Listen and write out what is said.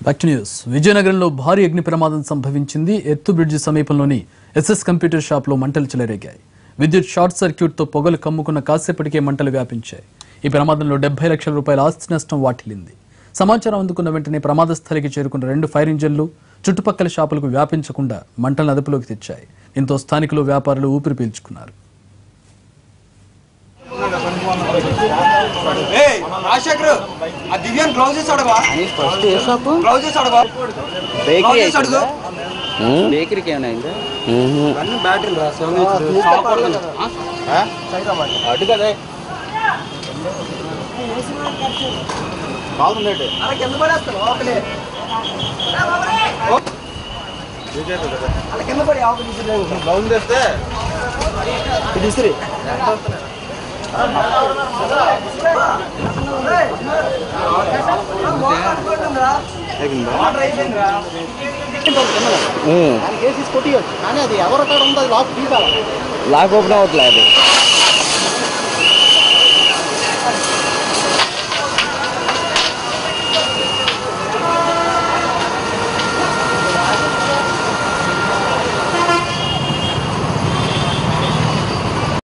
Back to news. విజయనగరంలో భారీ అగ్ని ప్రమాదం సంభవించింది. ఎత్తు బ్రిడ్జి సమీపంలోని ఎస్ఎస్ కంప్యూటర్ షాప్ లో మంటలు చెలరేగాయి. విద్యుత్ షార్ట్ సర్క్యూట్ తో పొగలు కమ్ముకున్న కాసేపటికే మంటలు వ్యాపించాయి. ఈ ప్రమాదంలో 70 లక్షల రూపాయల ఆస్తి నష్టం వాటిల్లింది. సమాచారం అందుకున్న వెంటనే ప్రమాద స్థలికి చేరుకున్న 2 ఫైర్ ఇంజన్లు చుట్టుపక్కల షాపులకు వ్యాపించకుండా మంటలను అదుపులోకి తెచ్చాయి. దీంతో స్థానికులు, వ్యాపారులు ఊపిరి పీల్చుకున్నారు. బేకరీకి ఏమైనా అటు కదా బాగుంది. బాగుంది వస్తే ఇది లాక్ ఓపెన్ అవ్వట్లేదు.